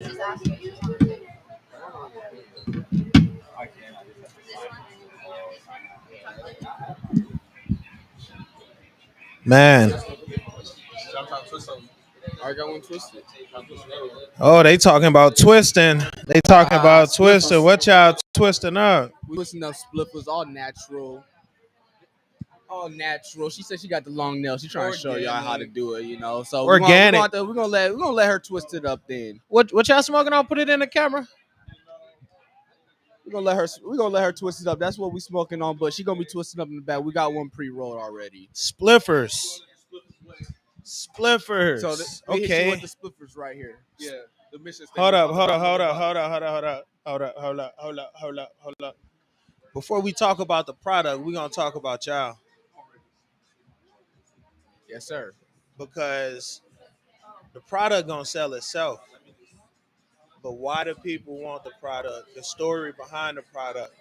Man. I got one twisted. Oh, they talking about twisting. They talking about twisting. What y'all twisting up? We twisting up spliffers, all natural. All natural. She said she got the long nails. She trying to show y'all how to do it, you know. So Organic. we're gonna let her twist it up then. What y'all smoking on? Put it in the camera. We're gonna let her twist it up. That's what we smoking on, but she gonna be twisting up in the back. We got one pre-rolled already. Spliffers. Spliffers. So we hit you with the spliffers right here. Yeah, the mission Hold statement. up. Before we talk about the product, we're gonna talk about y'all. Yes, sir. Because the product gonna sell itself. But why do people want the product? The story behind the product.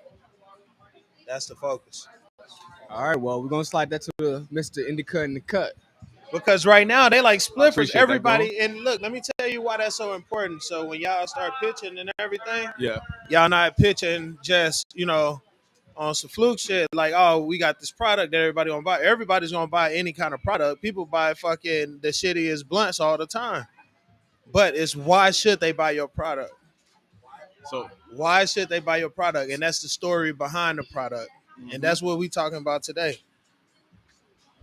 That's the focus. All right, well, we're gonna slide that to Mr. Indica in the cut. Because right now they like spliffers. appreciate that, Everybody, and look, let me tell you why that's so important. So when y'all start pitching and everything, Yeah. y'all not pitching just on some fluke shit like, oh, we got this product that everybody gonna buy. Everybody's gonna buy any kind of product. People buy fucking the shittiest blunts all the time. But it's why should they buy your product? So Why should they buy your product? And that's the story behind the product. And that's what we talking about today.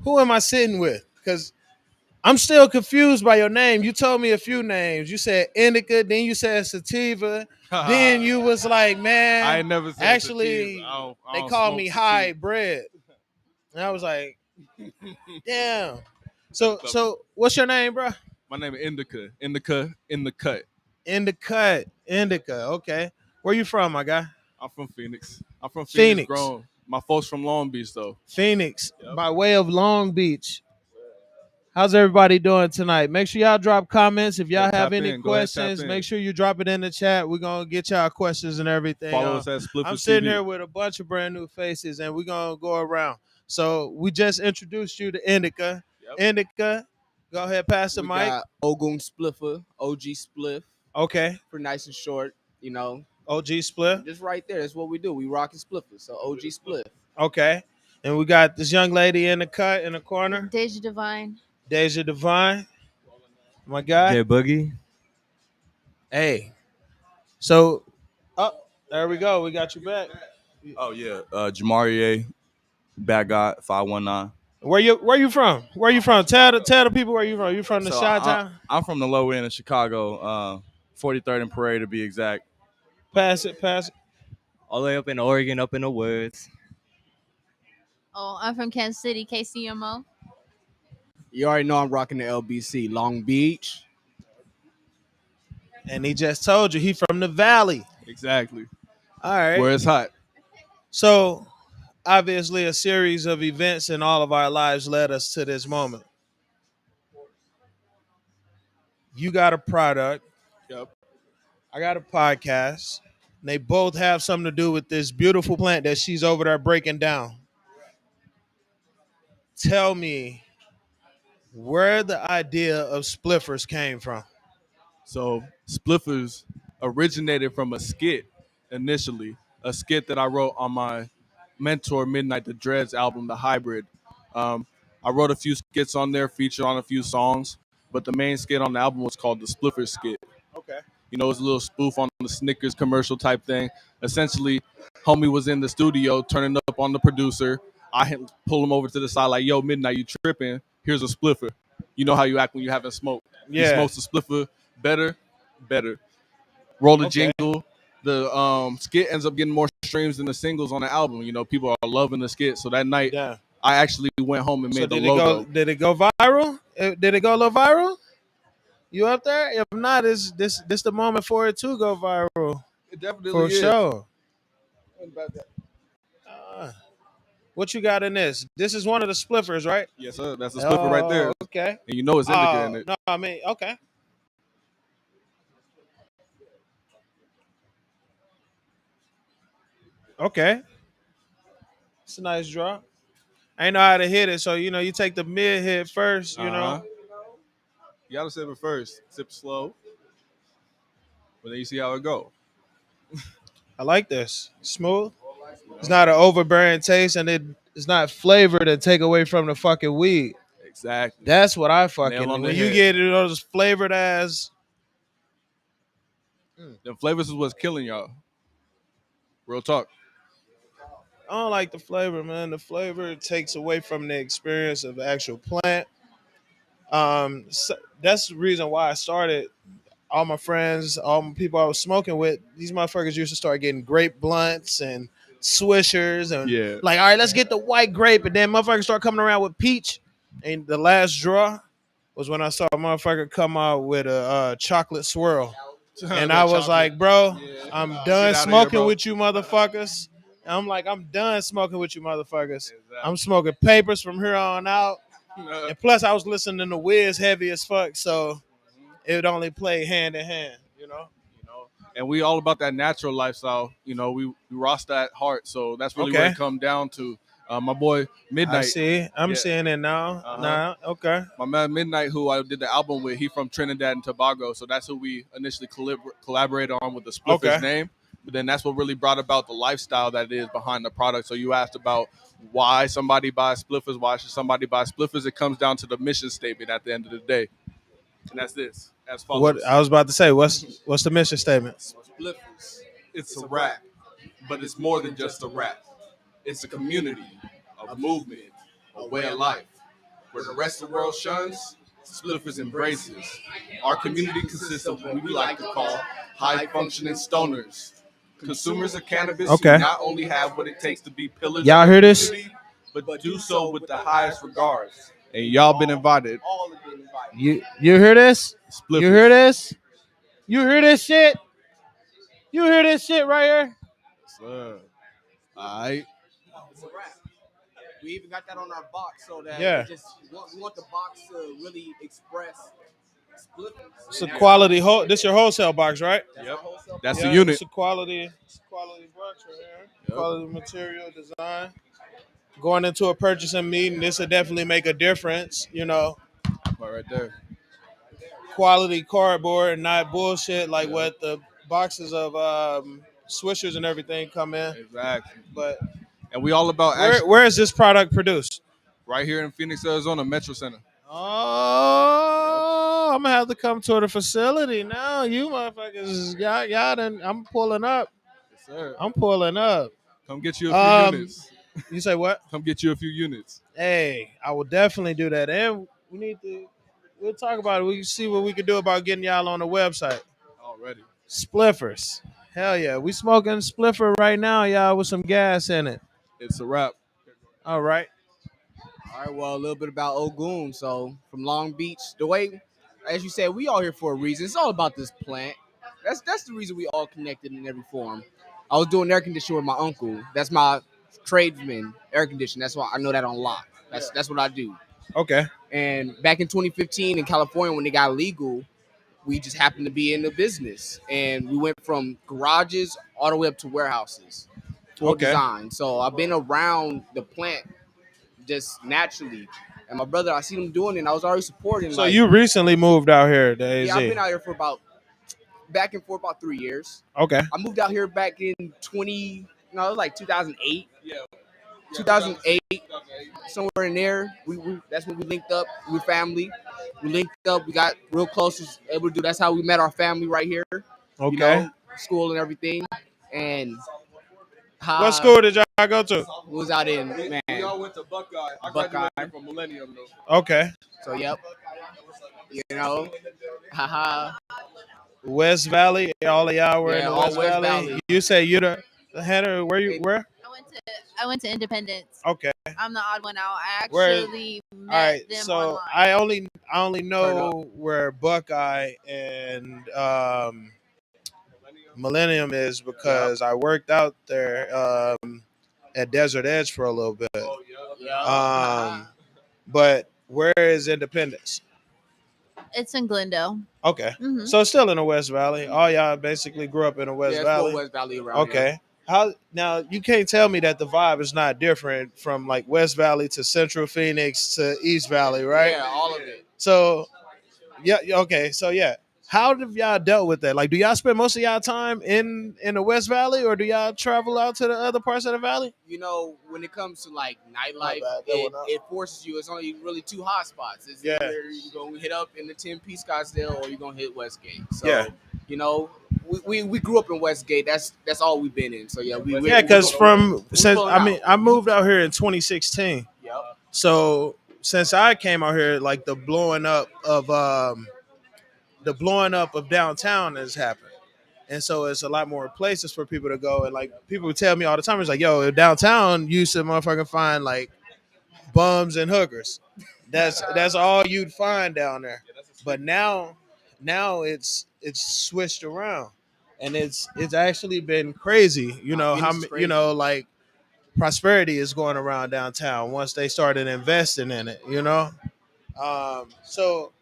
Who am I sitting with? Because I'm still confused by your name. You told me a few names. You said indica, then you said sativa. Then you was like, man, I ain't never said actually, sativa. I they don't call smoke me sativa. hybrid. And I was like, damn. So what's your name, bro? My name is Indica. Indica in the cut. Indica. Okay. Where you from, my guy? I'm from Phoenix. I'm from Phoenix. Grown. My folks from Long Beach though. Phoenix, by way of Long Beach. How's everybody doing tonight? Make sure y'all drop comments. If y'all have any questions, make sure you drop it in the chat. We're going to get y'all questions and everything. Follow us at Spliffer I'm sitting TV. here with a bunch of brand new faces, and we're going to go around. So we just introduced you to Indica. Yep. Indica, go ahead, pass the We mic. got Ogun Spliffer, OG Spliff, Okay. for nice and short, you know. OG Split. Just right there. That's what we do. We rocking spliffers. So OG Spliff. Okay. And we got this young lady in the cut in the corner. Deja Divine. Deja Divine. My guy. J Boogie. Hey. So, there we go. We got you back. Oh yeah, Jamarie, Bad God 519. Where you from? Where you from? Tell the people where you from. You from the Chi-Town? I'm from the lower end of Chicago, 43rd and Parade to be exact. Pass it. All the way up in Oregon, up in the woods. Oh, I'm from Kansas City, KCMO. You already know I'm rocking the LBC, Long Beach. And he just told you he from the Valley. Exactly. All right. Where it's hot. So, obviously, a series of events in all of our lives led us to this moment. You got a product. Yep. I got a podcast. And they both have something to do with this beautiful plant that she's over there breaking down. Tell me where the idea of spliffers came from. So Spliffers originated from a skit initially, a skit that I wrote on my mentor Midnight the Dreads album, The Hybrid. I wrote a few skits on there, featured on a few songs, but the main skit on the album was called the Spliffer skit. Okay. You know, it's a little spoof on the Snickers commercial type thing. Essentially, homie was in the studio turning up on the producer. I had pull him over to the side like, yo, Midnight, you tripping? Here's a spliffer. You know how you act when you haven't smoked. Yeah. He smokes a spliffer, better. Roll the Okay. jingle. The skit ends up getting more streams than the singles on the album. You know, people are loving the skit. So that night, Yeah. I actually went home and made the did logo. Did it go viral? Did it go a little viral? You up there? If not, this the moment for it to go viral. It definitely For is. sure. What you got in this? This is one of the spliffers, right? Yes, sir. That's the spliffer right there. Okay. And you know it's indica in it. No, I mean, okay. Okay. It's a nice drop. I ain't know how to hit it, so you take the mid hit first, You gotta sip it first. Sip slow. But then you see how it go. I like this. Smooth. It's not an overbearing taste, and it's not flavored to take away from the fucking weed. Exactly. That's what I Nail fucking. on the When you head. get those flavored ass, The flavors is what's killing y'all. Real talk. I don't like the flavor, man. The flavor takes away from the experience of the actual plant. That's the reason why I started. All my friends, all my people I was smoking with, these motherfuckers used to start getting grape blunts and swishers and Yeah. like, all right, let's get the white grape, and then motherfuckers start coming around with peach. And the last draw was when I saw a motherfucker come out with a chocolate swirl, and I was like, bro, I'm Get done outta here, smoking bro. with you motherfuckers. And I'm like, I'm done smoking with you motherfuckers. Exactly. I'm smoking papers from here on out. And plus, I was listening to Wiz heavy as fuck, so it would only play hand in hand, you know. And we all about that natural lifestyle. We roster at heart, so that's really what Okay. it come down to. My boy Midnight. I see. I'm Yeah. seeing it now. Now, okay. My man Midnight, who I did the album with, he from Trinidad and Tobago, so that's who we initially collaborated on with the Spliffer's Okay. name. But then that's what really brought about the lifestyle that it is behind the product. So you asked about why somebody buys Spliffers, why should somebody buy Spliffers? It comes down to the mission statement at the end of the day, and that's this as follows. What I was about to say. What's the mission statement? Spliffers, it's a rap, but it's more than just a rap. It's a community, a movement, a way of life. Where the rest of the world shuns, Spliffers embraces. Our community consists of what we like to call high-functioning stoners. Consumers of cannabis Okay. who not only have what it takes to be pillars Y'all of the hear this? community, but do so with the highest regards. And y'all been invited. You hear this? Spliffers. You hear this? You hear this shit? You hear this shit right here? Sir. All right. It's a wrap. We even got that on our box so that Yeah. we want the box to really express Spliffers. It's a quality. This your wholesale box, right? Yep. That's the Yeah, unit. It's a quality box right here. Yep. Quality material design. Going into a purchasing meeting, this will definitely make a difference. You know, Right there. quality cardboard, not bullshit like what the boxes of swishers and everything come in. Exactly. But And we all about action. where is this product produced? Right here in Phoenix, Arizona, Metro Center. Oh, I'm gonna have to come to the facility now. You motherfuckers, y'all done. I'm pulling up. Yes, sir. I'm pulling up. Come get you a few units. You say what? Come get you a few units. Hey, I will definitely do that. And we need to. We'll talk about it. We can see what we can do about getting y'all on the website. Already. Spliffers. Hell yeah. We smoking Spliffer right now, y'all, with some gas in it. It's a wrap. All right. All right, well, a little bit about Ogun. So from Long Beach, the way, as you said, we all here for a reason. It's all about this plant. That's the reason we all connected in every form. I was doing air conditioning with my uncle. That's my tradesman, air conditioning. That's why I know that on lock. That's what I do. Okay. And back in 2015 in California, when they got legal, we just happened to be in the business, and we went from garages all the way up to warehouses, full Okay. design. So I've been around the plant just naturally. And my brother, I seen him doing it, and I was already supporting. So you recently moved out here to AZ? Yeah, I've been out here for back and forth about 3 years. Okay. I moved out here back in it was like 2008. Yeah. 2008, somewhere in there. We that's when we linked up. We were family. We linked up. We got real close. Was able to do. That's how we met our family right here. Okay. You know, school and everything. And What school did y'all go to? we was out in We all went to Buckeye. I Buckeye. graduated from Millennium, though. Okay. So yep. You know, haha. West Valley. All of y'all were in Yeah, the all West West Valley. Valley. You say you the header. Where? I went to Independence. Okay. I'm the odd one out. I Where- actually All met right. them So online. I only know where Buckeye and Millennium is because I worked out there at Desert Edge for a little bit. But where is Independence? It's in Glendale. Okay. Mhm. So it's still in the West Valley. All y'all basically grew up in the West Yeah, it's Valley. full West Valley around here. Okay. How now you can't tell me that the vibe is not different from like West Valley to Central Phoenix to East Valley, right? Yeah, all of it. So yeah, okay. So yeah. How have y'all dealt with that? Like, do y'all spend most of y'all time in the West Valley, or do y'all travel out to the other parts of the valley? You know, when it comes to like My nightlife, bad, that it, went up. it forces you. It's only really two hot spots. It's Yeah. either you're gonna hit up in the 10P Scottsdale or you're gonna hit Westgate. So Yeah. you know, we grew up in Westgate. That's all we've been in. So yeah, Yeah, because since pulling out. I moved out here in 2016. Yep. So since I came out here, like the blowing up of downtown has happened. And so it's a lot more places for people to go. And like people would tell me all the time, it's like, yo, downtown you used to motherfucking find like bums and hookers. That's all you'd find down there. But now it's switched around. And it's actually been crazy. You know, you know, like prosperity is going around downtown once they started investing in it, you know? So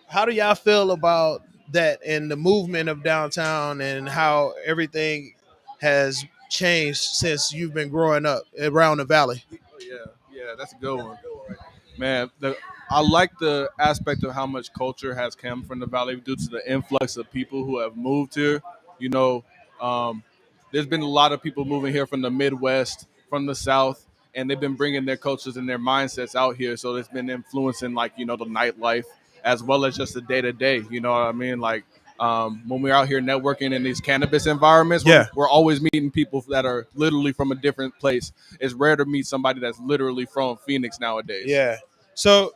how do y'all feel about that and the movement of downtown and how everything has changed since you've been growing up around the valley? Yeah, that's a good one. Man, I like the aspect of how much culture has come from the valley due to the influx of people who have moved here. You know, um, there's been a lot of people moving here from the Midwest, from the South, and they've been bringing their cultures and their mindsets out here. So it's been influencing, like, you know, the nightlife as well as just the day to day. You know what I mean? Like, when we're out here networking in these cannabis environments, Yeah. we're always meeting people that are literally from a different place. It's rare to meet somebody that's literally from Phoenix nowadays. Yeah. So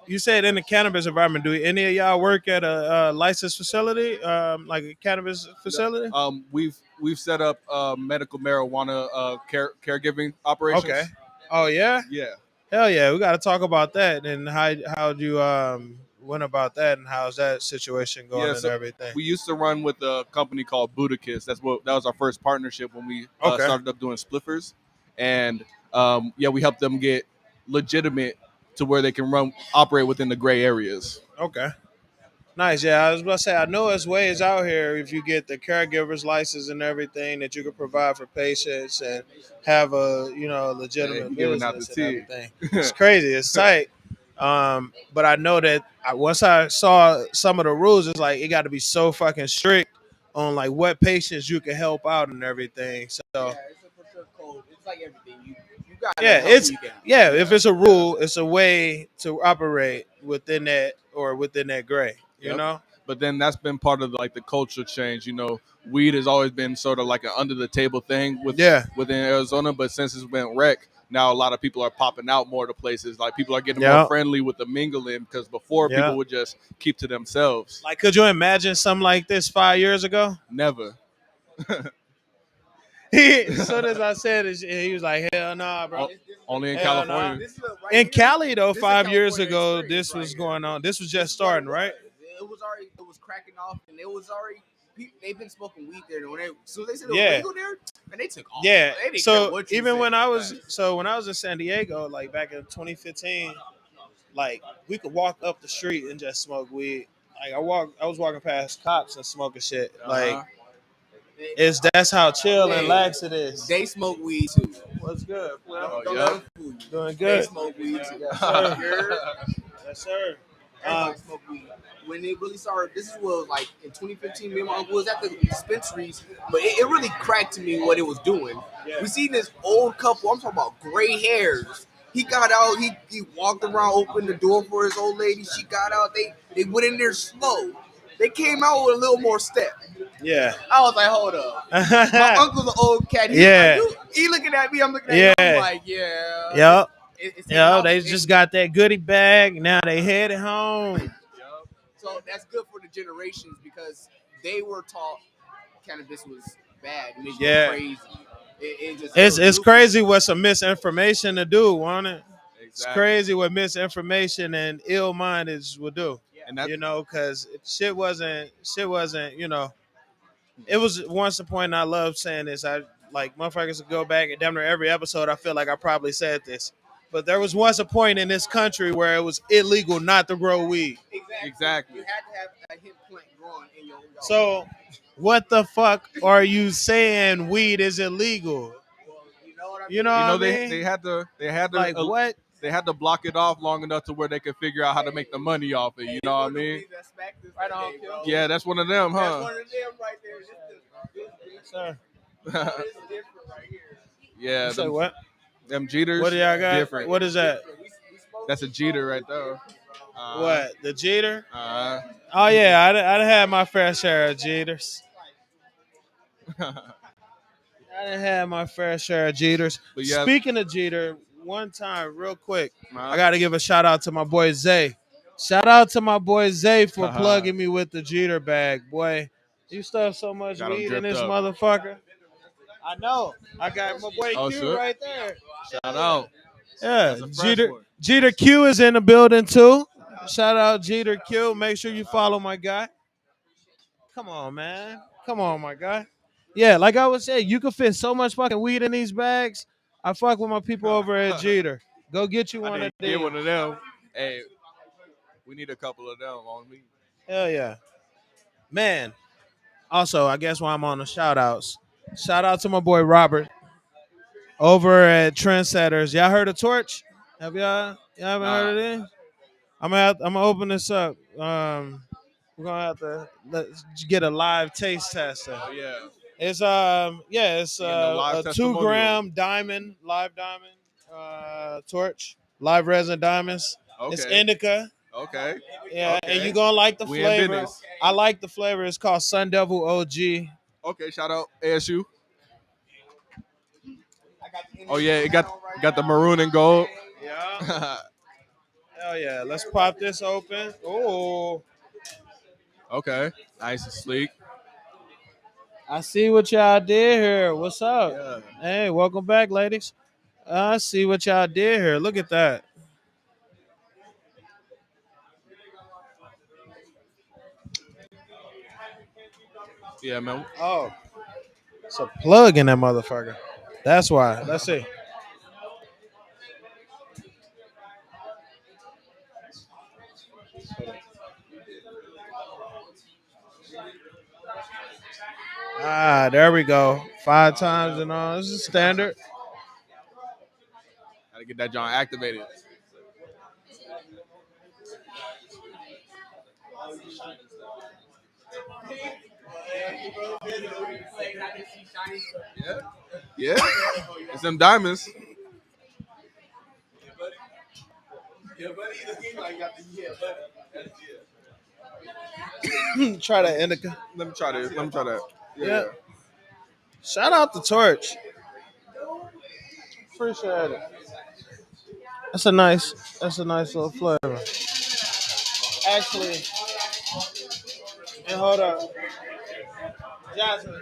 you said in the cannabis environment, do any of y'all work at a licensed facility, like a cannabis facility? We've set up medical marijuana caregiving operations. Okay. Oh yeah. Yeah. Hell yeah. We got to talk about that and how you went about that and how's that situation going Yeah, and so everything. we used to run with a company called Budakiss. That was our first partnership when we Okay. started up doing spliffers, and yeah, we helped them get legitimate to where they can operate within the gray areas. Okay. Nice. Yeah, I was about to say, I know there's ways out here if you get the caregiver's license and everything that you can provide for patients and have a, you know, Hey, legitimate he giving out the business and tea. everything. It's crazy. It's tight. But I know that once I saw some of the rules, it's like it got to be so fucking strict on like what patients you can help out and everything. So Yeah, it's a preferred code. It's like everything. You gotta yeah, help it's who you can. yeah. If it's a rule, it's a way to operate within that or within that gray. You Yep. know. But then that's been part of like the culture change. You know, weed has always been sort of like an under the table thing Yeah. within Arizona, but since it's been rec, now a lot of people are popping out more to places. Like people are getting more Yeah. friendly with the mingling because before Yeah. people would just keep to themselves. Like, could you imagine something like this 5 years ago? Never. As soon as I said it, he was like, "Hell nah, bro." Only in Hell nah. California. In Cali, though, This is 5 years California ago, experience this right was here. going on. This was This just is what starting, it right? it was cracking off, and it was already. They've been smoking weed there. So they said it Yeah. was legal there, and they took off. Yeah. They didn't care So what you even said. when I was in San Diego, like back in 2015, like we could walk up the street and just smoke weed. Like I was walking past cops and smoking shit. Like that's how chill and lax it is. They smoke weed too. What's good? Don't yep. let them fool you. Doing They good. smoke weed too. Yes, sir. You're- Yes, sir. Everybody smoke weed. When it really started, this was like in 2015. Me and my uncle was at the dispensaries, but it really cracked to me what it was doing. Yeah. We seen this old couple. I'm talking about gray hairs. He got out. He walked around, opened the door for his old lady. She got out. They went in there slow. They came out with a little more step. Yeah. I was like, hold up. My uncle's an old cat. Yeah. He looking at me. I'm looking at him. I'm like, yeah. Yep. It's taking Yeah, off. they just got that goodie bag. Now they headed home. So that's good for the generations because they were taught cannabis was bad, made you Yeah. crazy. It just It's crazy what some misinformation to do, won't it? It's Exactly. crazy what misinformation and ill mindeds will do. And that, You know, because shit wasn't. You know, it was once a point. And I love saying this. I like motherfuckers to go back and damn near every episode. I feel like I probably said this, but there was once a point in this country where it was illegal not to grow weed. Exactly. You had to have a hemp plant growing in your yard. So, what the fuck are you saying? Weed is illegal. You know what I mean? You know what I mean? they had to Like what? they had to block it off long enough to where they could figure out how to make the money off it. You know what I mean? Right on, Kim. Yeah, that's one of them, That's huh? one of them right there. Sir. It's different right here. Yeah, You say what? them Jeters. What do y'all got? Different. What is that? That's a Jeter right there. What? The Jeter? Uh, Oh yeah, I done had my fair share of Jeters. I done had my fair share of Jeters. But yeah. Speaking of Jeter, one time, real quick, I got to give a shout out to my boy Zay. Shout out to my boy Zay for plugging me with the Jeter bag. Boy, you stuff so much Got 'em weed in dripped this up. motherfucker. I know. I got my boy Oh, Q sure. right there. Shout out. Yeah, That's a fresh one. Jeter Q is in the building too. Shout out Jeter Q. Make sure you follow my guy. Come on, man. Come on, my guy. Yeah, like I was saying, you can fit so much fucking weed in these bags. I fuck with my people over at Jeter. Go get you I one need of to these. get one of them. Hey, we need a couple of them on me. Hell yeah. Man. Also, I guess while I'm on the shout outs, shout out to my boy Robert over at Trendsetters. Y'all heard of Torch? Y'all haven't heard of it? I'm gonna open this up. We're gonna have to let's get a live taste tester. Oh yeah. It's it's Getting the live a testimonial. 2-gram live diamond torch, live resin diamonds. Okay. It's indica. Okay. Yeah, Okay. and you're gonna like the We in flavor. business. I like the flavor. It's called Sun Devil OG. Okay, shout out ASU. Oh yeah, it got the maroon and gold. Yeah. Hell yeah. Let's pop this open. Oh. Okay. Nice and sleek. I see what y'all did here. What's up? Yeah. Hey, welcome back, ladies. I see what y'all did here. Look at that. Yeah, man. Oh. It's a plug in that motherfucker. That's why. Let's see. Ah, there we go. 5 times and all. This is standard. Gotta get that joint activated. Yeah. Yeah. It's them diamonds. Try that indica. Let me try this. Let me try that. Yeah. Shout out to Torch. Appreciate it. That's a nice little flavor. Actually, and hold up. Johnson.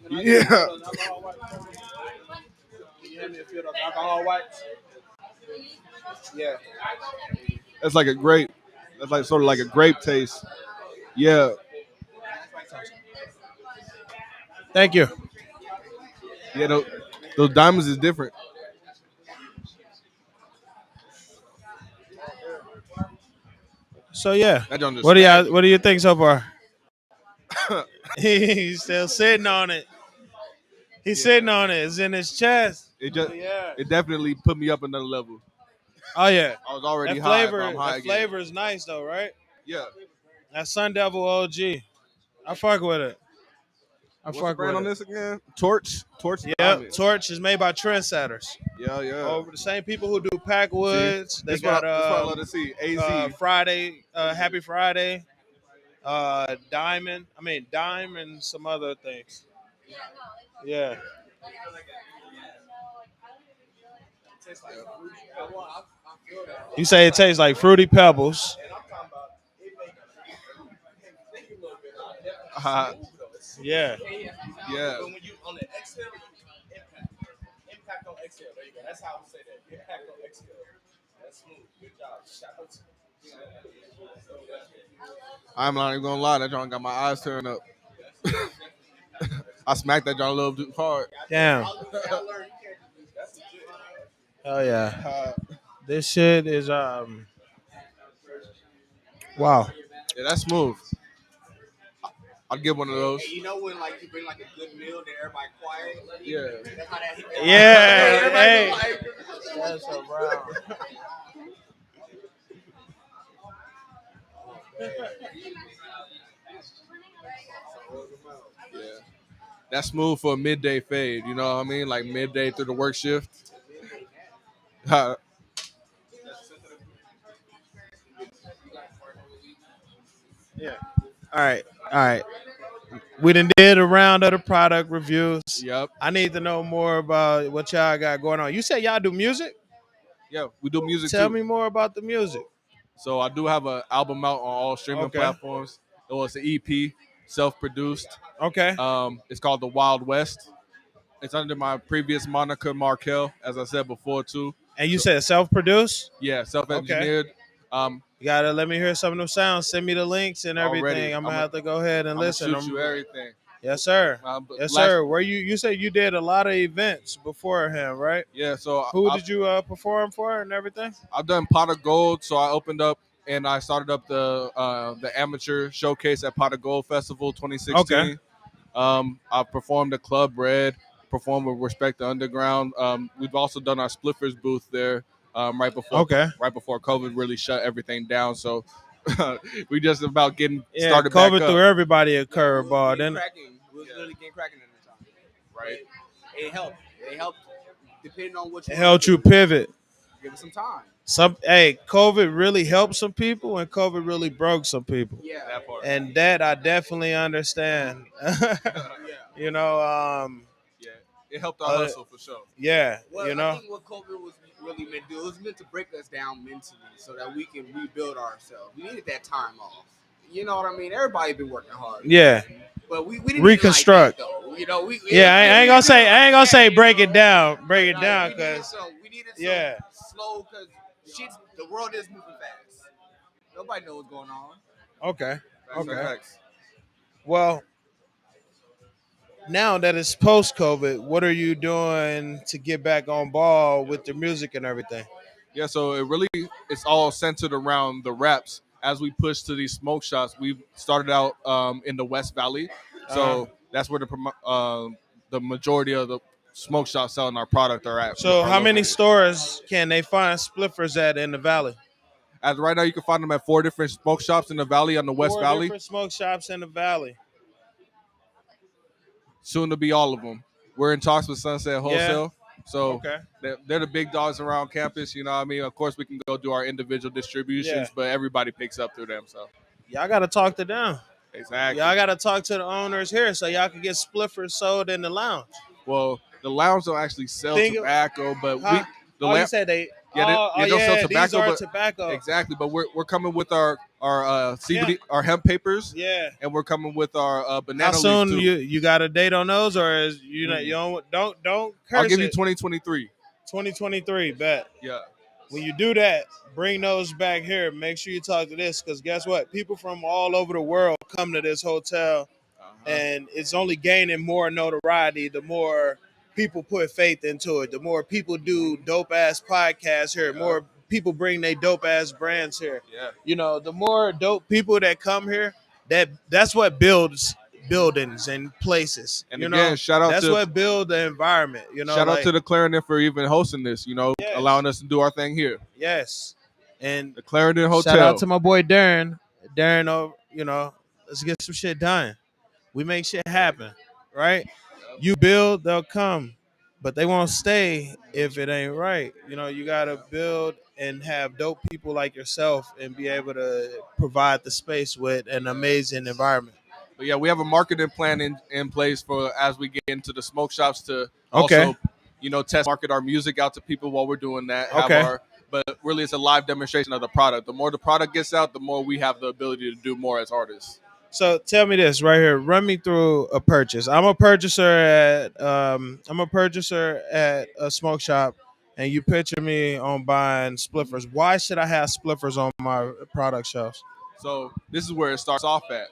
Yeah. You hear me feel those alcohol wipes? Yeah. That's like a grape. That's like sort of like a grape taste. Yeah. Thank you. Yeah, those diamonds is different. So yeah, That joint is what stacked. do you think so far? He's still sitting on it. He's sitting on it. It's in his chest. It definitely put me up another level. Oh yeah, I was already that high, flavor. but I'm high That again. flavor is nice though, right? Yeah. That Sun Devil OG. I fuck with it. What's the brand on this again? Torch. Yep. Diamond. Torch is made by Trendsetters. Yeah. Over the same people who do Packwoods. They That's got what I love to see. AZ. Friday, Happy Friday, Dime, and some other things. Yeah. You say it tastes like Fruity Pebbles. Yeah. Yeah. When you on the exhale, impact on exhale. There you go. That's how I would say that. Impact on exhale. That's smooth. Good job. Shout out to I'm not even gonna lie, that joint got my eyes turned up. I smacked that joint a little too hard. Damn. Oh yeah. This shit is wow. Yeah, that's smooth. I'd get one of those. Hey, you know when like you bring like a good meal, then everybody quiet. Yeah. That's how that hit. Yeah, Everybody hey. go like. That's so brown. Yeah. That's smooth for a midday fade. You know what I mean? Like midday through the work shift. Yeah. All right. All right. We done did a round of the product reviews. Yep. I need to know more about what y'all got going on. You said y'all do music? Yeah, we do music Tell too. me more about the music. So I do have an album out on all streaming Okay. platforms. It was an EP, self-produced. Okay. It's called The Wild West. It's under my previous moniker, Markel, as I said before too. And you So, said self-produced? yeah, self-engineered. You gotta let me hear some of them sounds. Send me the links and everything. Already, I'm gonna have to go ahead and I'm listen. gonna shoot you everything. Yes, sir. But Yes, sir. Where you said you did a lot of events beforehand, right? Yeah, so Who did you perform for and everything? I've done Pot of Gold, so I opened up and I started up the amateur showcase at Pot of Gold Festival 2016. Okay. I performed at Club Red, performed with Respect the Underground. We've also done our Spliffers booth there right before COVID really shut everything down. So we just about getting started back COVID up. threw everybody a curveball. Then We was literally getting cracking at the time. Right. It helped. It helped depending on what you it helped you pivot. give it some time. COVID really helped some people, and COVID really broke some people. Yeah. That part. And that I definitely understand. You know, Yeah, it helped our hustle for sure. yeah, Well, you know. I think what COVID was really meant to do, it was meant to break us down mentally so that we can rebuild ourselves. We needed that time off. You know what I mean? Everybody been working hard. Yeah. But we didn't Reconstruct. Need it like that, though. You know, I ain't gonna say break it down, we because needed some slow because the world is moving fast. Nobody knows what's going on. Okay. Facts. Well, now that it's post COVID, what are you doing to get back on ball with the music and everything? Yeah, so it's all centered around the reps. As we push to these smoke shops, we started out in the West Valley, so that's where the majority of the smoke shops selling our product are at. So, how many located. stores can they find Spliffers at in the valley? As right now, you can find them at 4 different smoke shops in the valley on the West Four Valley. different smoke shops in the valley. Soon to be all of them. We're in talks with Sunset Wholesale. So they're the big dogs around campus. You know what I mean? Of course, we can go do our individual distributions, but everybody picks up through them. So y'all got to talk to them. Exactly. Y'all got to talk to the owners here so y'all can get Spliffers sold in the lounge. Well, the lounge don't actually sell tobacco, but you said they. They don't sell tobacco, these are but tobacco. Exactly, but we're coming with our CBD, our hemp papers, and we're coming with our banana. How soon leaf too. you got a date on those, or is you don't curse I'll give it. you 2023. 2023, bet. Yeah. When you do that, bring those back here. Make sure you talk to this, because guess what? People from all over the world come to this hotel, and it's only gaining more notoriety the more people put faith into it. The more people do dope ass podcasts here, more people bring their dope ass brands here. Yeah. You know, the more dope people that come here, that's what builds buildings and places. And again, shout out that's to what builds the environment. You know, shout out to the Clarendon for even hosting this. You know, allowing us to do our thing here. Yes, and the Clarendon Hotel. Shout out to my boy Darren. Darren, let's get some shit done. We make shit happen, right? You build, they'll come, but they won't stay if it ain't right. You know, you gotta build and have dope people like yourself and be able to provide the space with an amazing environment. But yeah, we have a marketing plan in place for as we get into the smoke shops to also, test market our music out to people while we're doing that. But really, it's a live demonstration of the product. The more the product gets out, the more we have the ability to do more as artists. So tell me this right here. Run me through a purchase. I'm a purchaser at a smoke shop, and you picture me on buying spliffers. Why should I have spliffers on my product shelves? So this is where it starts off at.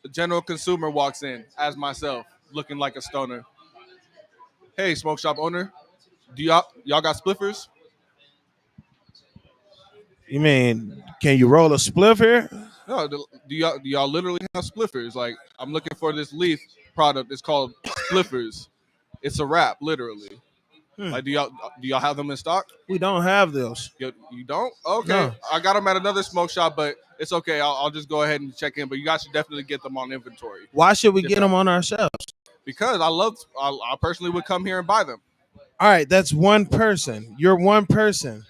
The general consumer walks in, as myself, looking like a stoner. Hey, smoke shop owner, do y'all got spliffers? You mean, can you roll a spliff here? No, do y'all literally have spliffers? Like, I'm looking for this leaf product. It's called Spliffers. It's a wrap, literally. Hmm. Like, do y'all have them in stock? We don't have those. You don't? Okay, No. I got them at another smoke shop, but it's okay. I'll just go ahead and check in. But you guys should definitely get them on inventory Why should we get them on our shelves? because I personally would come here and buy them. All right, that's one person. You're one person.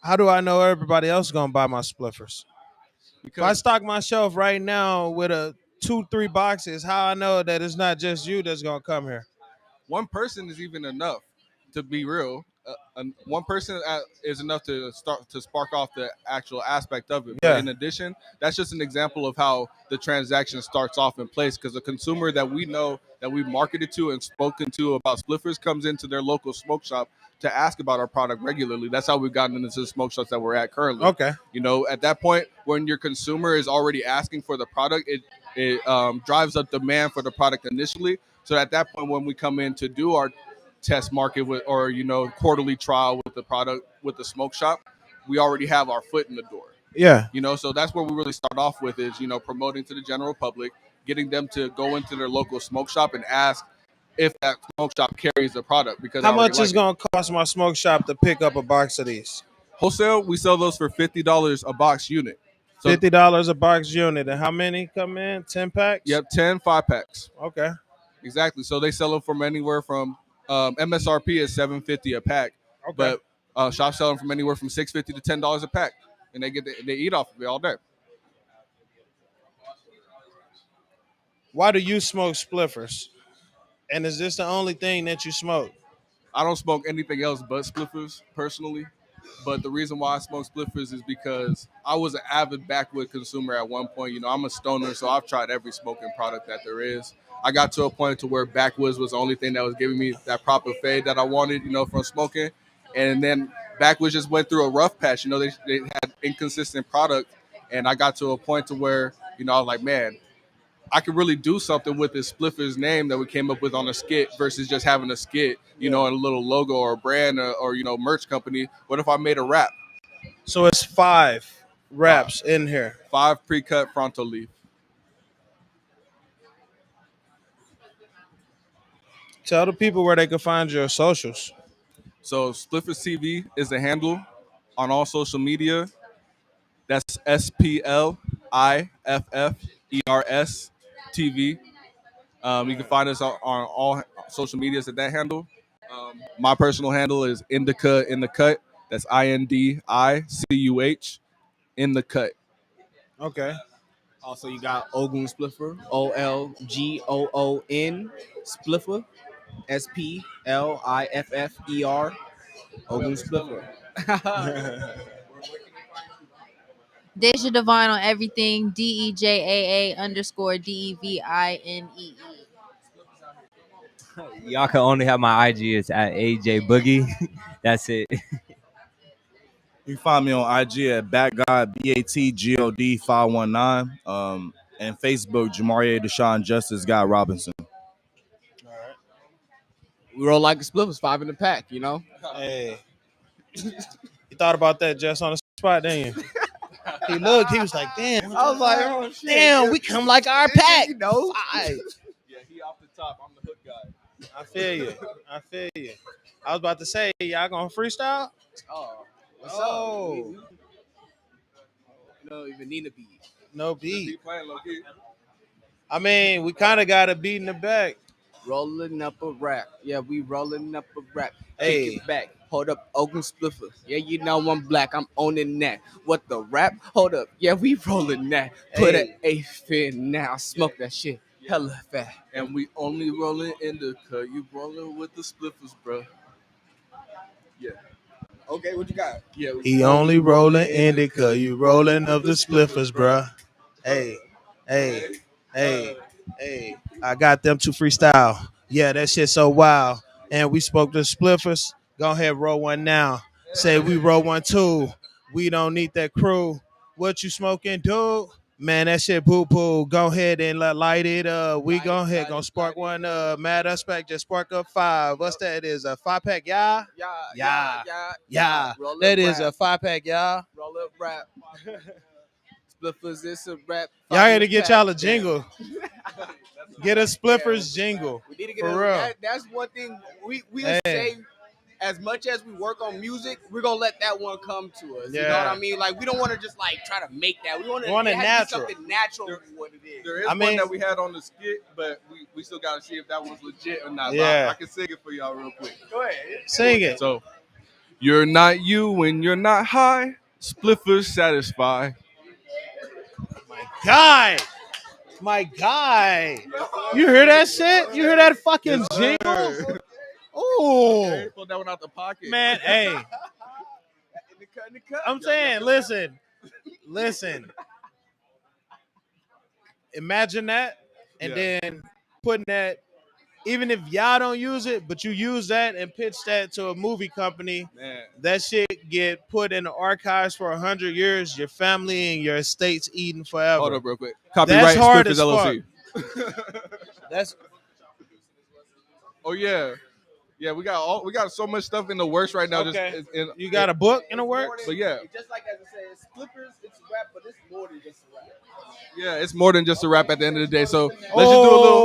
How do I know everybody else is gonna buy my spliffers? If I Because stock my shelf right now with a 2, 3 boxes, how I know that it's not just you that's gonna come here? one person is even enough to be real. One person is enough to start to spark off the actual aspect of it. But Yeah. in addition, that's just an example of how the transaction starts off in place. Because the consumer that we know that we've marketed to and spoken to about spliffers comes into their local smoke shop to ask about our product regularly. That's how we've gotten into the smoke shops that we're at currently. Okay. You know, at that point, when your consumer is already asking for the product, it drives up demand for the product initially. So at that point, when we come in to do our test market with, or quarterly trial with the product with the smoke shop, we already have our foot in the door. Yeah. So that's where we really start off with is promoting to the general public, getting them to go into their local smoke shop and ask if that smoke shop carries the product because I How already much like is it. gonna cost my smoke shop to pick up a box of these? Wholesale, we sell those for $50 a box unit. So $50 a box unit, and how many come in? 10 packs. yep, 10 5-packs. Okay. Exactly. So they sell them from anywhere from MSRP is $7.50 a pack, Okay. but shops sell them from anywhere from $6.50 to $10 a pack, and they eat off of it all day. Why do you smoke spliffers? And is this the only thing that you smoke? I don't smoke anything else but spliffers personally. But the reason why I smoke spliffers is because I was an avid backwood consumer at one point. I'm a stoner, so I've tried every smoking product that there is. I got to a point to where backwoods was the only thing that was giving me that proper fade that I wanted, from smoking. And then backwoods just went through a rough patch. They had inconsistent product, and I got to a point to where I was like, man, I could really do something with this Spliffer's name that we came up with on a skit versus just having a skit, and a little logo or a brand or merch company. What if I made a wrap? So it's 5 Five, wraps in here. 5 pre-cut fronto leaf. Tell the people where they can find your socials. So Spliffers TV is the handle on all social media. That's SPLIFFERS TV. You can find us on all social medias at that handle. My personal handle is Indica in the Cut. That's INDICUH in the cut. Okay. Also, you got Ogun Spliffer, OLGOON Spliffer, SPLIFFER, Ogun Spliffer. Deja Divine on everything. DEJAA_DEVINEE. Y'all can only have my IG. It's at AJ Boogie. That's it. You can find me on IG at BatGod BATGOD 519. And Facebook Jamaria Deshaun Justice Guy Robinson. We roll like the Spliffers, 5 in the pack, Hey, you thought about that just on the spot, didn't you? He looked. He was like, "Damn." I was like, oh shit. "Damn, we come like our pack." You know. Five. Yeah, he off the top. I'm the hook guy. I feel you. I feel you. I was about to say, y'all gonna freestyle? Oh, what's Oh. up? We don't even need a beat. No beat. He playing low key. I mean, we kind of got a beat in the back. Rolling up a rap. Yeah, we rolling up a rap. Hey. Kick it back. Hold up, Ogun Spliffer. Yeah, you know I'm black. I'm owning that. What the rap? Hold up. Yeah, we rolling that. Put Hey. an eighth in now. Smoke that shit. Hella fat. And we only rolling in the cut. You rolling with the spliffers, bro. Yeah. Okay, what you got? Yeah. He only rolling indica. You rolling up the spliffers, bruh. Hey, hey, hey, hey. I got them to freestyle. Yeah, that shit so wild. And we spoke to spliffers. Go ahead, roll one now. Say we roll one too. We don't need that crew. What you smoking, dude? Man, that shit poo poo. Go ahead and light it. We go ahead, gonna spark one. Mad Aspect just spark up 5. What's that? Is a 5-pack, yeah? Yeah. Yeah. Roll That up is a rap. 5-pack, yeah. Roll up rap. Spliffers, this a rap. Y'all gotta get y'all a Damn. jingle. Get a Spliffer's jingle. We need to get For real. That's one thing we Hey. say. As much as we work on music, we're gonna let that one come to us. You know Yeah. what I mean? Like we don't want to just like try to make that. We want We to want it it has natural. to be something natural. What it is. There is I one mean- that we had on the skit, but we still got to see if that was legit or not. But Yeah. I can sing it for y'all real quick. Go ahead. Sing it. So, you're not you when you're not high. Spliffers satisfy. Guy. My guy. You hear that shit? You hear that fucking jingle? Oh. Okay, pull that one out the pocket. Man, hey. In the cut. I'm saying, listen. Imagine that, and then putting that. Even if y'all don't use it, but you use that and pitch that to a movie company, Man, that shit get put in the archives for 100 years. Your family and your estate's eaten forever. hold up real quick. Copyright hard Spliffers as LLC. That's Oh yeah, yeah. We got so much stuff in the works right now. okay. Just You got a book in the works? But yeah, Just like as I said, Spliffers, it's rap, but it's more than just a rap. yeah. It's more than just a rap at the end of the day. So let's just do a little.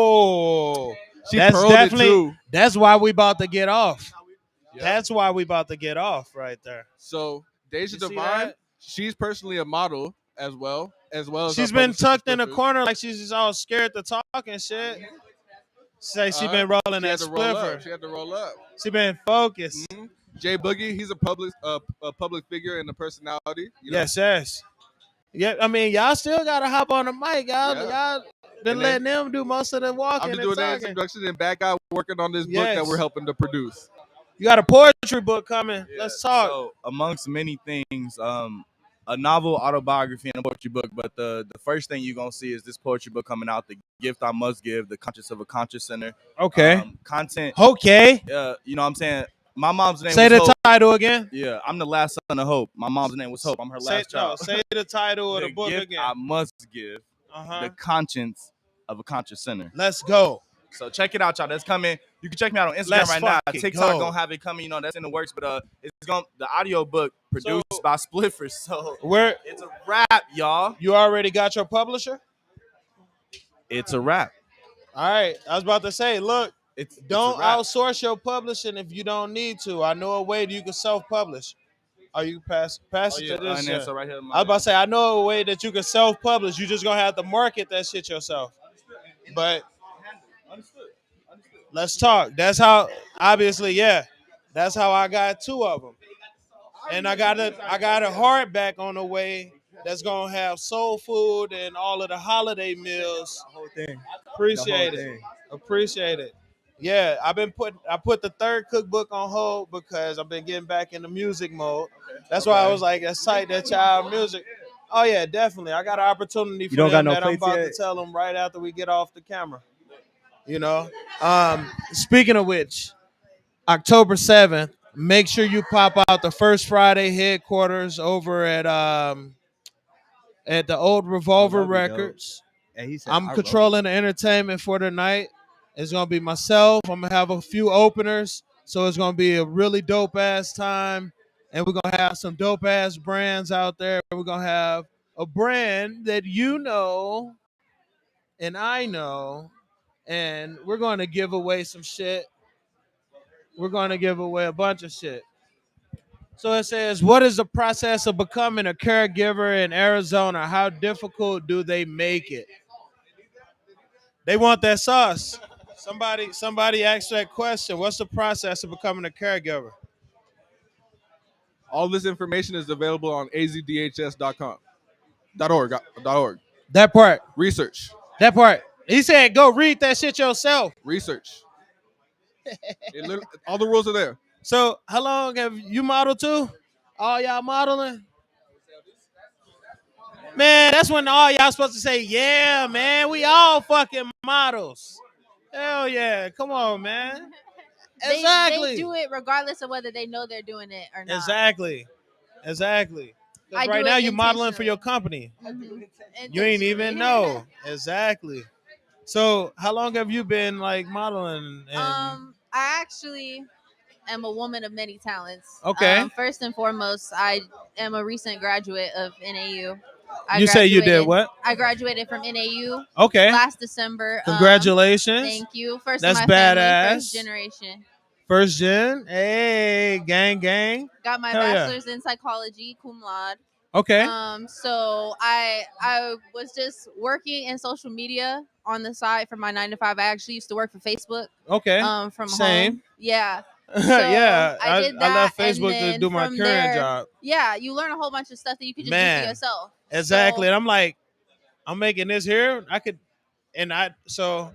Oh, She that's pearled it definitely. too. That's why we about to get off. Yeah. That's why we about to get off right there. So Deja You see Divine, that? she's personally a model as well as She's our been publicist tucked in a Spliffers. corner like she's just all scared to talk and shit. Say she been rolling She that had to roll up. She Spliffer. had to roll up. She been focused. Mhm. Jay Boogie, he's a public figure and a personality. You know? Yes. Yeah, I mean, y'all still gotta hop on the mic, y'all. Yeah. Y'all been And letting them do most of the walking I'm and just doing the talking. introduction and Bad Guy working on this book Yes. that we're helping to produce. You got a poetry book coming. Yeah, Let's talk. So amongst many things, a novel, autobiography, and a poetry book. But the first thing you're gonna see is this poetry book coming out, "The Gift I Must Give," the Conscious of a Conscious Center. Okay. Content. Okay. You know what I'm saying? My mom's name Say was the Hope. title again. Yeah, I'm the last son of Hope. My mom's name was Hope. I'm her last child. Say the title of the book gift again. I must give, Uh-huh. the conscience of a conscious sinner. Let's go. So check it out, y'all. That's coming. You can check me out on Instagram Let's right now. fucking TikTok go. gonna have it coming. You know, that's in the works. But it's gonna the audio book produced by Spliffers. So Where it's a wrap, y'all. you already got your publisher? It's a wrap. All right. I was about to say, look, don't it's a wrap. outsource your publishing if you don't need to. I know a way that you can self-publish. Are you pass it to this? And then, so right here. I was about to say, I know a way that you can self-publish. You just gonna have to market that shit yourself. But let's talk. That's how, obviously, yeah. That's how I got 2 of them, and I got a hardback on the way that's gonna have soul food and all of the holiday meals. whole thing. Appreciate it. Yeah, I put the 3rd cookbook on hold because I've been getting back into music mode. That's why I was like, excite that child music. Oh yeah, definitely. I got an opportunity for them that I'm about to tell them right after we get off the camera. You know. Speaking of which, October 7th, make sure you pop out the First Friday headquarters over at the old Revolver Records. And he said, I'm controlling the entertainment for the night. It's gonna be myself. I'm gonna have a few openers, so it's gonna be a really dope ass time, and we're gonna have some dope ass brands out there. We're gonna have a brand that you know, and I know, and we're gonna give away some shit. We're gonna give away a bunch of shit. So it says, what is the process of becoming a caregiver in Arizona? How difficult do they make it? They want that sauce. Somebody asked that question. What's the process of becoming a caregiver? All this information is available on azdhs.com. .org. That part. Research. That part. He said, go read that shit yourself. Research. All the rules are there. So how long have you modeled too? All y'all modeling? Man, that's when all y'all supposed to say, yeah, man, we all fucking models. Hell yeah. Come on, man. Exactly. They do it regardless of whether they know they're doing it or not. Exactly. Because I right do now it you're modeling for your intentionally. company. You ain't even Intentionally. know. Exactly. So how long have you been like modeling? And I actually am a woman of many talents. okay, First and foremost, I am a recent graduate of NAU. you say you did what? I graduated from NAU Okay, last December. congratulations. Thank you. First in That's my family, first badass. generation. First gen. Hey, gang, gang. Got my Hell yeah. bachelor's in psychology, cum laude. Okay. So I was just working in social media on the side for my 9 to 5. I actually used to work for Facebook. Okay. From Same. home. Yeah. So Yeah, I did I that, left and Facebook to then do my from current there, job. yeah, you learn a whole bunch of stuff that you could just do for Man, yourself. exactly. So, And I'm like, I'm making this here. I could, and I so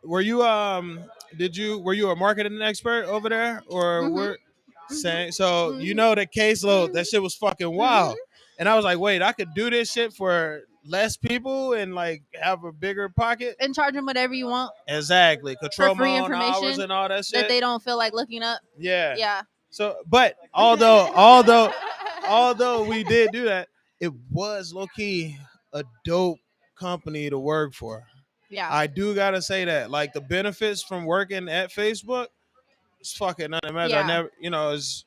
were you were you a marketing expert over there or mhm, were saying so you mhm, know the caseload mhm, that shit was fucking mhm, wild, and I was like, wait, I could do this shit for less people and like have a bigger pocket. and charge them whatever you want Exactly, for control my free own hours information and all that that shit. they don't feel like looking up. Yeah. Yeah. So, but although we did do that, it was low key a dope company to work for. Yeah. I do gotta say that, like the benefits from working at Facebook, it's fucking unimaginable. I Yeah. never, it's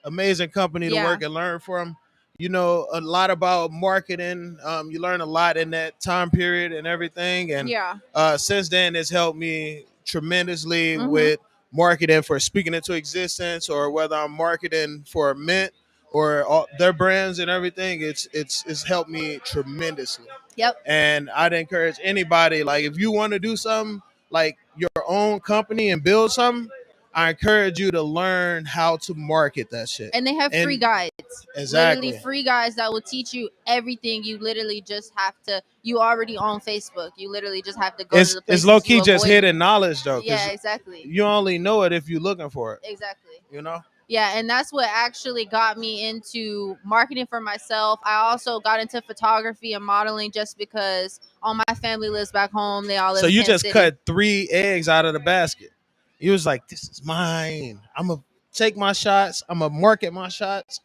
amazing company to Yeah. work and learn from. You know a lot about marketing. You learn a lot in that time period and everything. And Yeah. since then, it's helped me tremendously Mhm. with marketing for speaking into existence, or whether I'm marketing for Mint or all their brands and everything. It's helped me tremendously. Yep. And I'd encourage anybody, like if you want to do something like your own company and build something, I encourage you to learn how to market that shit. And they have free And guides. Literally exactly. free guides that will teach you everything. You literally just have to. You already on Facebook. You literally just have to go to the It's low places you key just avoid. hidden knowledge though, Yeah, because exactly. you only know it if you're looking for it. Exactly. You know? Yeah, and that's what actually got me into marketing for myself. I also got into photography and modeling just because all my family lives back home. They all live So in you Kansas just City. cut 3 eggs out of the basket. You was like, this is mine. I'm gonna take my shots. I'm gonna market my shots,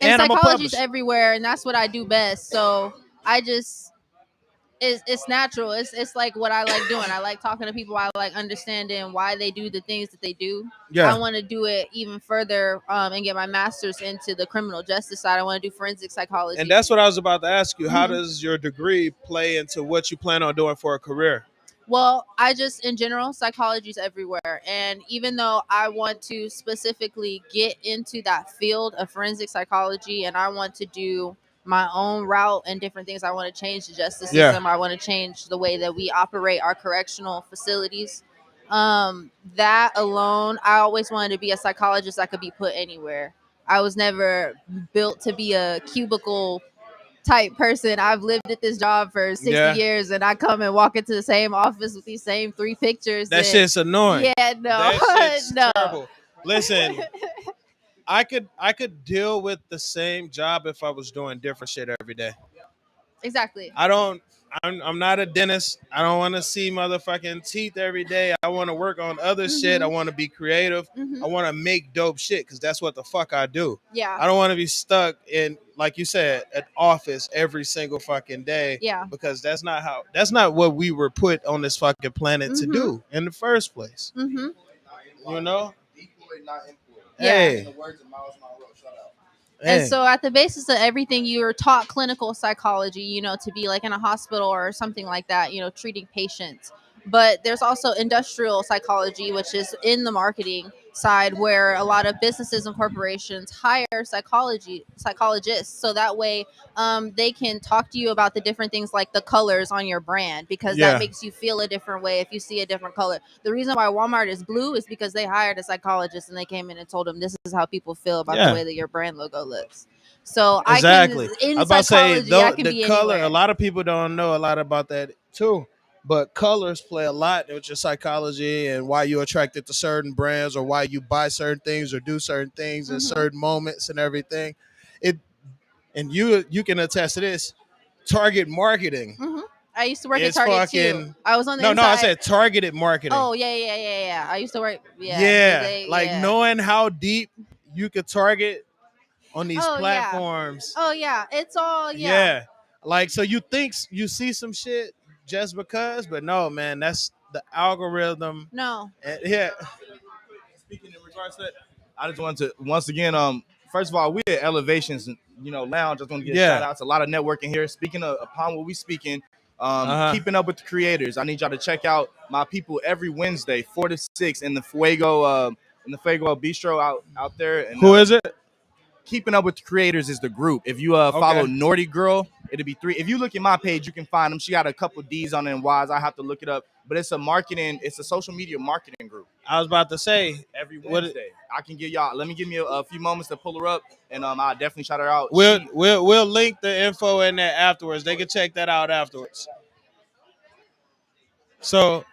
And and I'm gonna psychology's publish it. everywhere, and that's what I do best. So I just it's natural. It's like what I like doing. I like talking to people. I like understanding why they do the things that they do. I Yeah. want to do it even further and get my master's into the criminal justice side. I want to do forensic And psychology. that's what I was about to ask you. How Mhm. does your degree play into what you plan on doing for a career? Well, I just, in general, psychology is everywhere. And even though I want to specifically get into that field of forensic psychology and I want to do my own route and different things, I want to change the justice Yeah. system. I want to change the way that we operate our correctional facilities. That alone, I always wanted to be a psychologist that could be put anywhere. I was never built to be a cubicle type person. I've lived at this job for 60 Yeah. years and I come and walk into the same office with these same 3 pictures. That And shit's annoying. yeah, no, That shit's no. terrible. Listen, I could deal with the same job if I was doing different shit every day. Exactly. I don't. I'm not a dentist. I don't want to see motherfucking teeth every day. I want to work on other shit. I Mhm. want to be creative. I Mhm. want to make dope shit because that's what the fuck I do. Yeah. I don't want to be stuck in, like you said, an office every single fucking day Yeah. because that's not what we were put on this fucking planet to Mhm. do in the first place. Mhm. You know? Yeah. Hey, And hey. so, at the basis of everything, you were taught clinical psychology, to be like in a hospital or something like that, treating patients. But there's also industrial psychology, which is in the marketing side, where a lot of businesses and corporations hire psychologists, so that way they can talk to you about the different things like the colors on your brand, because that Yeah. makes you feel a different way if you see a different color. The reason why Walmart is blue is because they hired a psychologist and they came in and told them this is how people feel about the Yeah. way that your brand logo looks. So Exactly. I in was about to say psychology, I though can the be color. anywhere. A lot of people don't know a lot about that too, but colors play a lot with your psychology and why you're attracted to certain brands or why you buy certain things or do certain things in Mhm. certain moments and everything. It and you can attest to this. Target marketing Mhm. I used to work at is Target too. fucking I was on the no. I inside. said targeted marketing. Oh yeah. I used to work. Yeah, Yeah, they like yeah. knowing how deep you could target on these Oh, yeah. platforms. Oh yeah, it's all Yeah. Like, so you think you see some shit just because, but no, man, that's the algorithm. No. Yeah. Speaking in regards to that, I just want to once again, first of all, we at Elevations, Lounge. I just want to give Yeah. shout outs. A lot of networking here. Speaking of upon what we speaking, Uh-huh. keeping up with the creators. I need y'all to check out my people every Wednesday, 4 to 6 in the Fuego Bistro out there. And Who is it? Keeping Up with the Creators is the group. If you follow Okay. Naughty Girl, it'll be 3. If you look at my page, you can find them. She got a couple D's on it and Y's. I have to look it up. But it's a social media marketing group. I was about to say Every what Wednesday. I can give y'all. Let me give me a few moments to pull her up, and I'll definitely shout her out. we'll link the info in there afterwards. They can check that out afterwards. So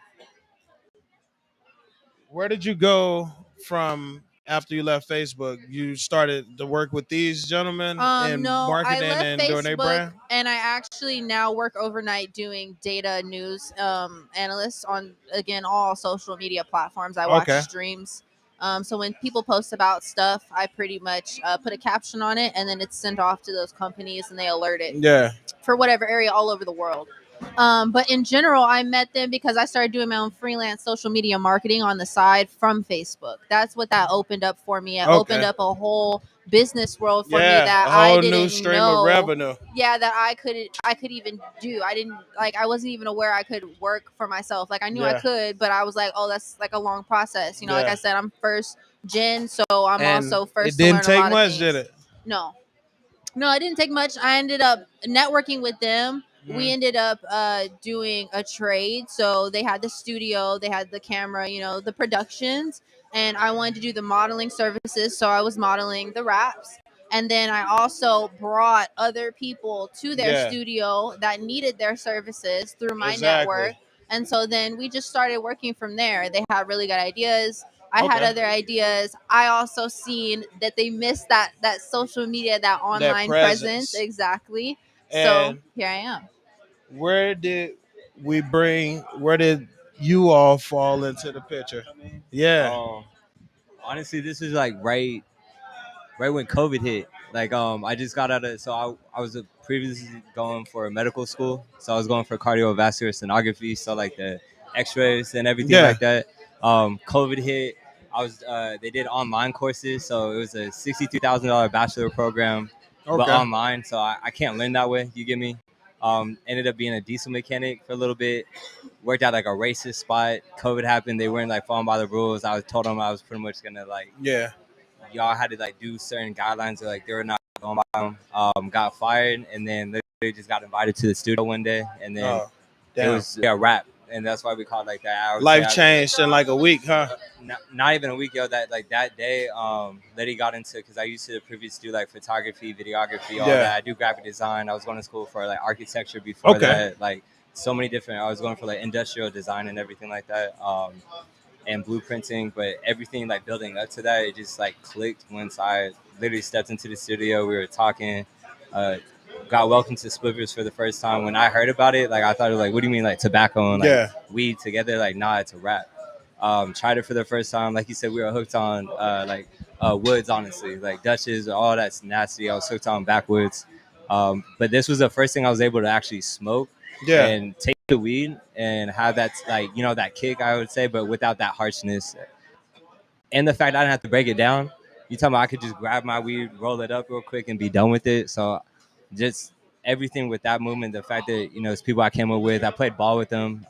where did you go from after you left Facebook? You started to work with these gentlemen in No, I marketing left and doing their brand? Facebook and I actually now work overnight doing data news analyst on, again, all social media platforms. I watch Okay. streams. So when people post about stuff, I pretty much put a caption on it and then it's sent off to those companies and they alert it Yeah. for whatever area all over the world. But in general, I met them because I started doing my own freelance social media marketing on the side from Facebook. That's what that opened up for me. It opened up a whole business world for me that a I whole new didn't stream know. of revenue. Yeah, that I could even do. I didn't I wasn't even aware I could work for myself. Like I knew I Yeah. could, but I was like, oh, that's like a long process. Like Yeah. I said, I'm first gen, so I'm And also first it to learn didn't a take lot of much, things. did it? No, it didn't take much. I ended up networking with them. We Mhm. ended up doing a trade. So they had the studio, they had the camera, the productions, and I wanted to do the modeling services. So I was modeling the wraps. And then I also brought other people to their Yeah. studio that needed their services through my Exactly. network. And so then we just started working from there. They had really good ideas. I had Okay. other ideas. I also seen that they missed that social media, that online presence. presence. Exactly. So And here I am. where did where did you all fall into the picture? Yeah. Honestly, this was like right when COVID hit. Like I just got out of I was previously going for a medical school, so I was going for cardiovascular sonography, so like the X-rays and everything Yeah. like that. COVID hit. I was they did online courses, so it was a $62,000 bachelor program, but Okay. online. So I can't learn that way. You get me? Ended up being a diesel mechanic for a little bit. Worked at like a racist spot. COVID happened. They weren't like following by the rules. I was told them I was pretty much gonna like Yeah. y'all had to like do certain guidelines or like they were not going by them. Got fired and then literally just got invited to the studio one day and then Oh, it damn. was a rap and that's why we called it like that. I would Life say changed in like a week, huh? not even a week, yo. That like that day, Letty got into because I used to previously do like photography, videography, all Yeah. that. I do graphic design. I was going to school for like architecture before Okay. that, like so many different. I was going for like industrial design and everything like that. And blueprinting, but everything like building up to that, it just like clicked once I literally stepped into the studio. We were talking, uh, got welcomed to Spliffers for the first time. When I heard about it, like I thought it was like, what do you mean like tobacco and like Yeah. weed together? Like, nah, it's a wrap. Tried it for the first time. Like you said, we were hooked on woods, honestly, like Dutches, all that's nasty. I was hooked on backwoods. But this was the first thing I was able to actually smoke Yeah. and take the weed and have that like that kick, I would say, but without that harshness and the fact I didn't have to break it down. You talking about I could just grab my weed, roll it up real quick, and be done with it. So just everything with that movement, the fact that it's people I came up with. I played ball with them.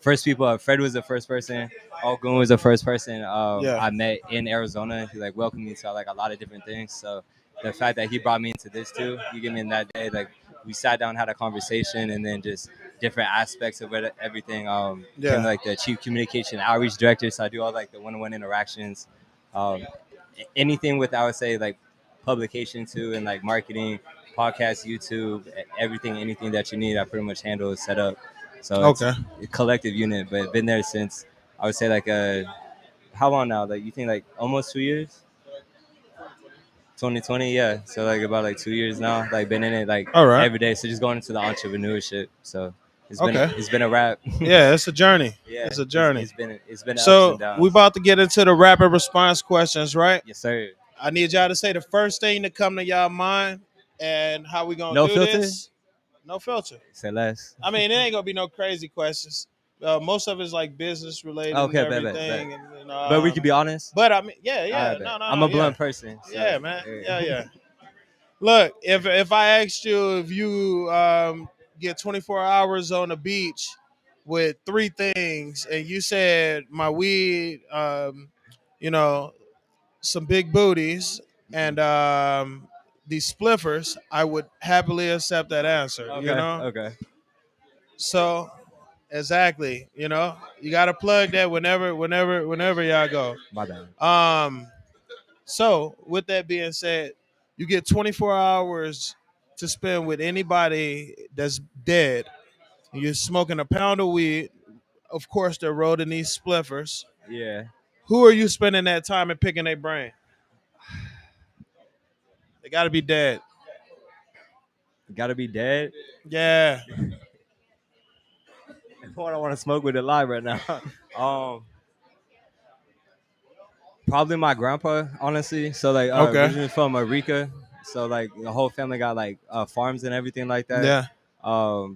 First people, Fred was the first person. Ogun was the first person Yeah. I met in Arizona. He like welcomed me to like a lot of different things. So the fact that he brought me into this too, you get me in that day. Like we sat down, had a conversation, and then just different aspects of it, everything. Became Yeah. like the chief communication outreach director. So I do all like the one-on-one interactions. Um, Anything with I would say like publication too and like marketing, podcast, YouTube, everything, anything that you need, I pretty much handle and set up. So it's Okay. a collective unit, but been there since I would say like how long now? Like you think like almost 2 years? 2020, yeah. So like about like 2 years now. Like been in it like All right. every day. So just going into the entrepreneurship. So Okay. it's been a wrap. Yeah, it's a journey. Yeah, It's a journey. it's been ups and So downs. we about to get into the rapid response questions, right? Yes, sir. I need y'all to say the first thing that come to y'all mind and how we gonna No do filter? this. No filter. Say less. I mean, it ain't gonna be no crazy questions. Most of it's like business related and Okay, bet. everything. And, But we can be honest. but I mean, All yeah. right, bet. No, I'm a yeah. blunt person. So, Yeah, man. Yeah. Look, if I asked you if you get 24 hours on the beach with three things, and you said my weed, you know, some big booties, and these spliffers, I would happily accept that answer. You Okay, know, okay. so exactly, you got to plug that whenever y'all go. My bad. So, with that being said, you get 24 hours to spend with anybody that's dead. You're smoking a pound of weed. Of course, they're rolling these spliffers. Yeah. Who are you spending that time and picking their brain? They got to be dead. Gotta be dead. Yeah. I don't want to smoke with it live right now. um, Probably my grandpa, honestly. So like, Okay. originally from Arica, so like the whole family got like farms and everything like that. Yeah.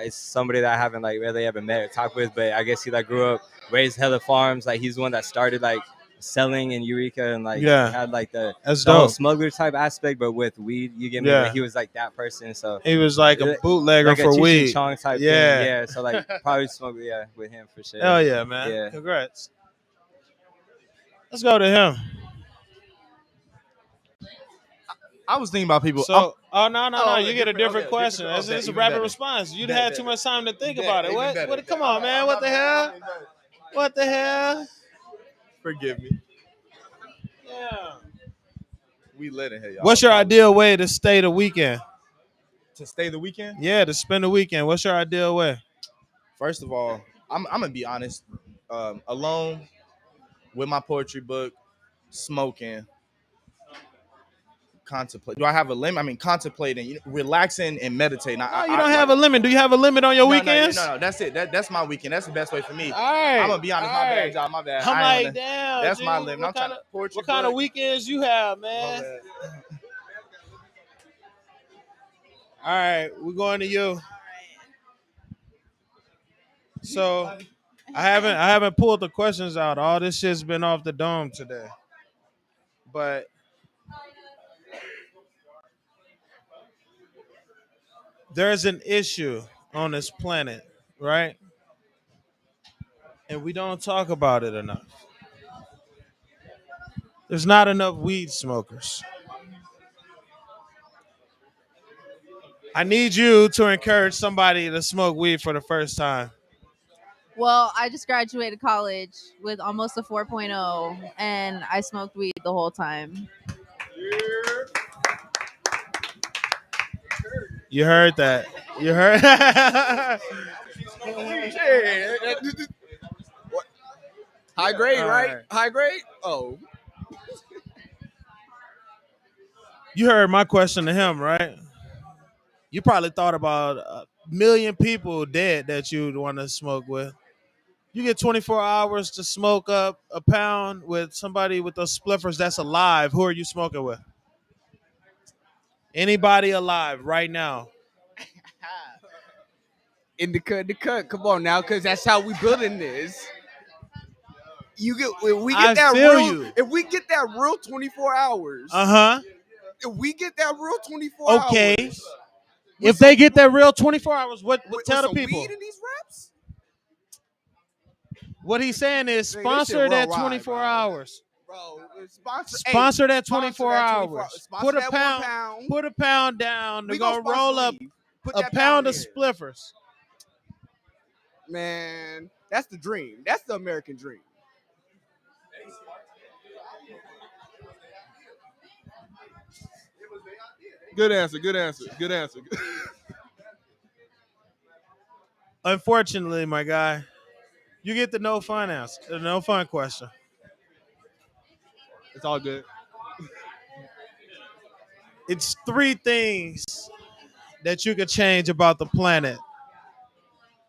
It's somebody that I haven't like really ever met or talked with, but I guess he like grew up, raised hella farms. Like he's the one that started like selling in Eureka and like Yeah. had like the That's whole dope. smuggler type aspect, but with weed, you get me. Yeah. But he was like that person, so He was like a bootlegger like a for Cheech and weed. Chong type Yeah. thing. Yeah, so like probably smoke with him for sure. Hell yeah, man. Yeah. Congrats. Let's go to him. I was thinking about people. So, no. Oh, You get a different okay, question. different- It's okay, a even rapid better. response. You'd Bet, had bet, too bet. much time to think Bet, about it. even What? better. Come on, man. What the hell? What the hell? Forgive me. Yeah. We lit in here, y'all. What's your ideal way to stay the weekend? To stay the weekend? Yeah, to spend the weekend. What's your ideal way? First of all, I'm gonna be honest. Alone with my poetry book, smoking, contemplate. Do I have a limit? I mean, contemplating, relaxing and meditating. No, you don't have a limit. Do you have a limit on your weekends? No. That's it. That's my weekend. That's the best way for me. All right. I'm gonna be honest. My bad, y'all. My bad. I'm I ain't like, wanna- damn. That's dude, my limit. I'm What trying kind to poetry. what kind of book. weekends you have, My man? bad. All right, we're going to you. So I haven't pulled the questions out. All this shit's been off the dome today. But there's an issue on this planet, right? And we don't talk about it enough. There's not enough weed smokers. I need you to encourage somebody to smoke weed for the first time. Well, I just graduated college with almost a 4.0, and I smoked weed the whole time. You heard that. You heard High grade, All right? right. High grade. Oh, You heard my question to him, right? You probably thought about a million people dead that you'd want to smoke with. You get 24 hours to smoke up a pound with somebody with those spliffers that's alive. Who are you smoking with? Anybody alive right now? in the cut. Come on now, because that's how we building this. You get if we get I that feel real. you. If we get that real 24 hours. Uh-huh. If we get that real 24 Okay. hours. If they get that real 24 hours, what with tell the some people? weed in these reps? What he's saying is Man, this shit sponsor that worldwide, 24 bro. hours. Bro, Sponsor that 24 hours. Sponsor Put a that pound. Put a pound down. They're We gonna gonna roll sponsor up weed. Put a that pound of in. spliffers. Man, that's the dream. That's the American dream. Good answer. Unfortunately, my guy, you get the no fun answer, the no fun question. It's all good. It's three things that you could change about the planet.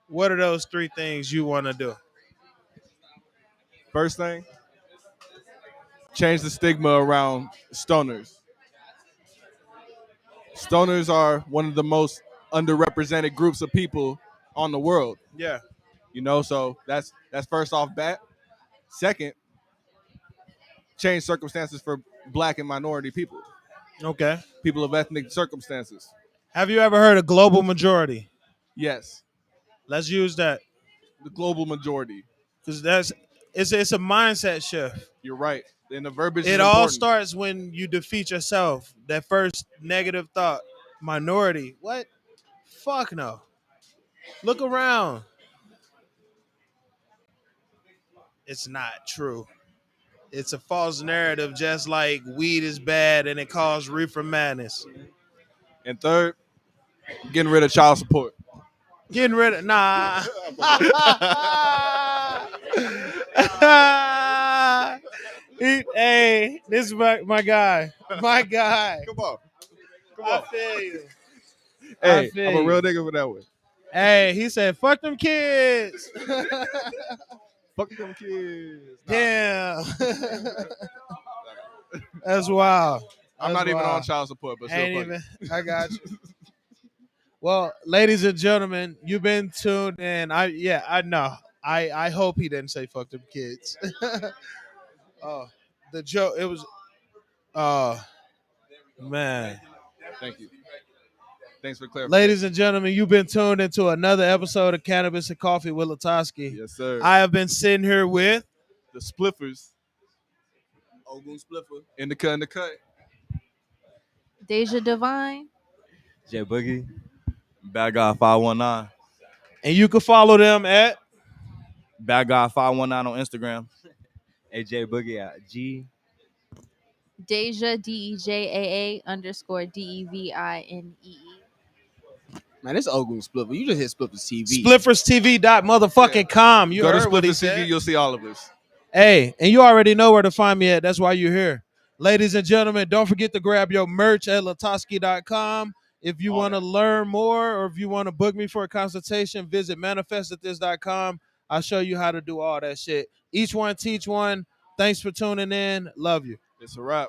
What are those three things you want to do? First thing, change the stigma around stoners. Stoners are one of the most underrepresented groups of people on the world. Yeah. So that's first off bat. Second, change circumstances for black and minority people, Okay. people of ethnic circumstances. Have you ever heard of global majority? Yes, Let's use that the global majority. because it's a mindset shift. You're right. And the verbiage It is all important. starts when you defeat yourself. That first negative thought. Minority. What? Fuck no. Look around. It's not true. It's a false narrative, just like weed is bad and it caused reefer madness. And third, getting rid of child support. Getting rid of Hey, this is my guy. My guy. Come on. I feel you. Hey, feel I'm a you. real nigga for that one. Hey, he said, fuck them kids. Fuck them kids. Nah. Damn. That's wild. I'm not even on child support, but still Ain't fuck even. I got you. Well, ladies and gentlemen, you've been tuned in. I know. I hope he didn't say fuck them kids. Oh, the joke. It was. Oh, man. Thank you. Thanks for clarifying. Ladies and gentlemen, you've been tuned into another episode of Cannabis and Coffee with LaTosque. Yes, sir. I have been sitting here with the Spliffers. Ogun Spliffer. In the cut. Deja Divine. J Boogie. Bad Guy 519. and you can follow them at Bad Guy 519 on Instagram. AJ Boogie at G. Deja DEJAA_DEVINEE. Man, this Ogun Spliffer. You just hit Spliffer's TV. SpliffersTV.com. You Go to heard what he Spliffers TV, said. you'll see all of us. Hey, and you already know where to find me at. That's why you're here. Ladies and gentlemen, don't forget to grab your merch at LaTosque.com. If you want to learn more or if you want to book me for a consultation, visit manifestathis.com. I'll show you how to do all that shit. Each one teach one. Thanks for tuning in. Love you. It's a wrap.